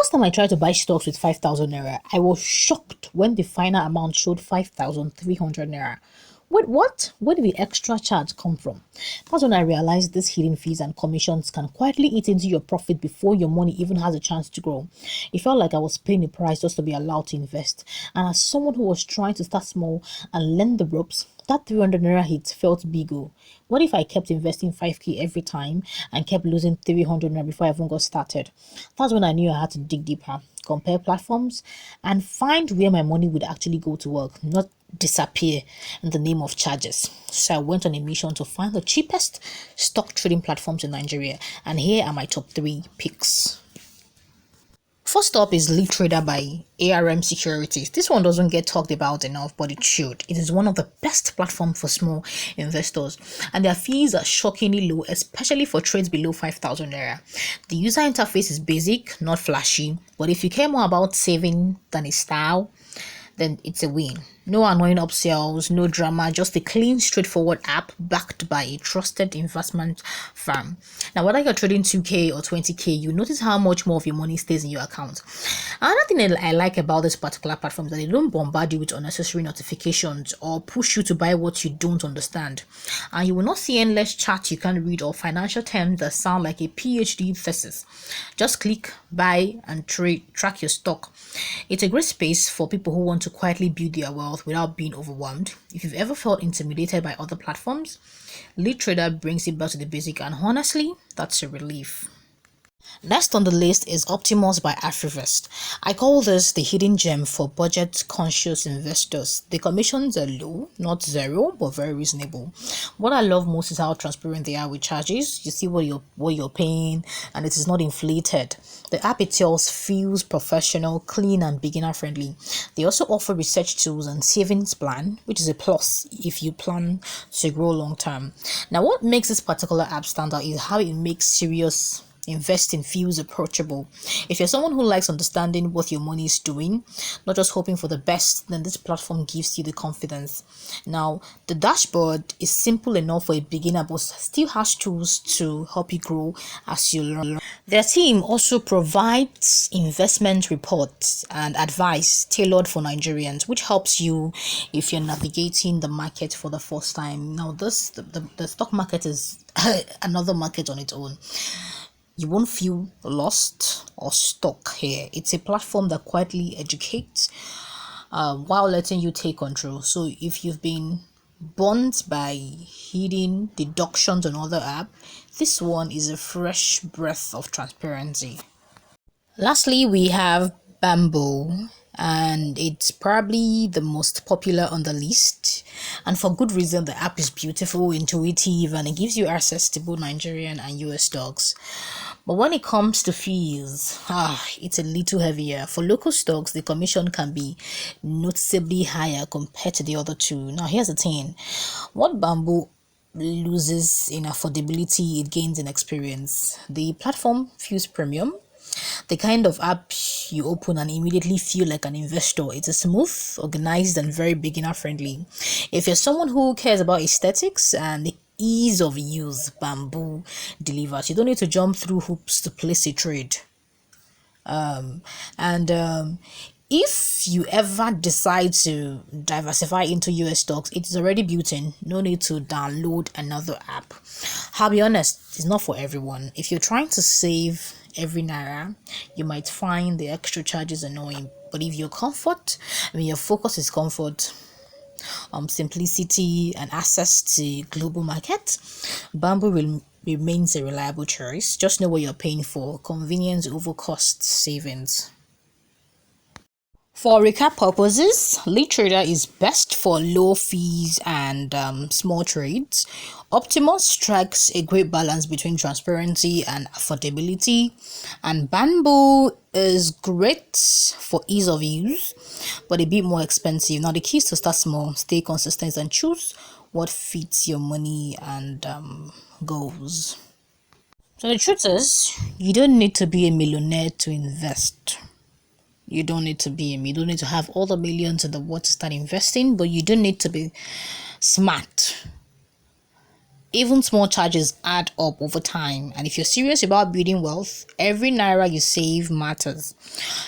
first time I tried to buy stocks with 5,000 naira, I was shocked when the final amount showed 5,300 naira. Wait, what? Where did the extra charge come from? That's when I realized these hidden fees and commissions can quietly eat into your profit before your money even has a chance to grow. It felt like I was paying a price just to be allowed to invest. And as someone who was trying to start small and learn the ropes, that 300 naira hit felt big. Oh. What if I kept investing 5k every time and kept losing 300 naira before I even got started? That's when I knew I had to dig deeper, compare platforms, and find where my money would actually go to work, not disappear in the name of charges. So I went on a mission to find the cheapest stock trading platforms in Nigeria, and here are my top 3 picks. First up is Lead Trader by ARM Securities. This one doesn't get talked about enough, but it should. It is one of the best platforms for small investors, and their fees are shockingly low, especially for trades below 5,000 naira. The user interface is basic, not flashy, but if you care more about saving than a style, then it's a win. No annoying upsells, no drama, just a clean, straightforward app backed by a trusted investment firm. Now, whether you're trading 2k or 20k, you notice how much more of your money stays in your account. Another thing that I like about this particular platform is that they don't bombard you with unnecessary notifications or push you to buy what you don't understand. And you will not see endless charts you can't read or financial terms that sound like a PhD thesis. Just click, buy, and track your stock. It's a great space for people who want to quietly build their wealth without being overwhelmed. If you've ever felt intimidated by other platforms, Lead Trader brings it back to the basic, and honestly, that's a relief. Next on the list is Optimus by Afrivest. I call this the hidden gem for budget-conscious investors. The commissions are low, not zero, but very reasonable. What I love most is how transparent they are with charges. You see what you're paying, and it is not inflated. The app itself feels professional, clean, and beginner-friendly. They also offer research tools and savings plan, which is a plus if you plan to grow long-term. Now, what makes this particular app stand out is how it makes serious investing feels approachable. If you're someone who likes understanding what your money is doing, not just hoping for the best, then this platform gives you the confidence. Now, the dashboard is simple enough for a beginner, but still has tools to help you grow as you learn. Their team also provides investment reports and advice tailored for Nigerians, which helps you if you're navigating the market for the first time. Now, the stock market is another market on its own. You won't feel lost or stuck here. It's a platform that quietly educates while letting you take control. So if you've been burnt by hidden deductions on other app, this one is a fresh breath of transparency. Lastly, we have Bamboo, and it's probably the most popular on the list, and for good reason. The app is beautiful, intuitive, and it gives you access to both Nigerian and US stocks. But when it comes to fees, it's a little heavier. For local stocks, the commission can be noticeably higher compared to the other two. Now, here's the thing. What Bamboo loses in affordability, it gains in experience. The platform feels premium, the kind of app you open and immediately feel like an investor. It's a smooth, organized, and very beginner friendly. If you're someone who cares about aesthetics and the ease of use, Bamboo delivers. You don't need to jump through hoops to place a trade. And if you ever decide to diversify into US stocks, it is already built in. No need to download another app. I'll be honest, it's not for everyone. If you're trying to save every naira, you might find the extra charges annoying. But if your your focus is comfort, simplicity, and access to global markets, Bamboo remains a reliable choice. Just know what you're paying for: convenience over cost savings. For recap purposes, Lead Trader is best for low fees and small trades. Optimus strikes a great balance between transparency and affordability, and Bamboo is great for ease of use, but a bit more expensive. Now, the key is to start small, stay consistent, and choose what fits your money and goals. So the truth is, you don't need to be a millionaire to invest. You don't need to you don't need to have all the millions in the world to start investing, but you don't need to be smart. Even small charges add up over time, and if you're serious about building wealth, every naira you save matters.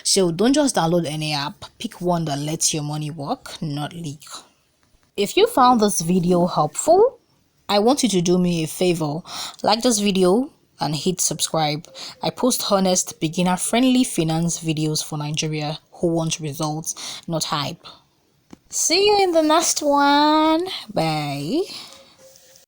So don't just download any app, pick one that lets your money work, not leak. If you found this video helpful, I want you to do me a favor. Like this video and hit subscribe. I post honest, beginner-friendly finance videos for Nigeria who want results, not hype. See you in the next one. Bye.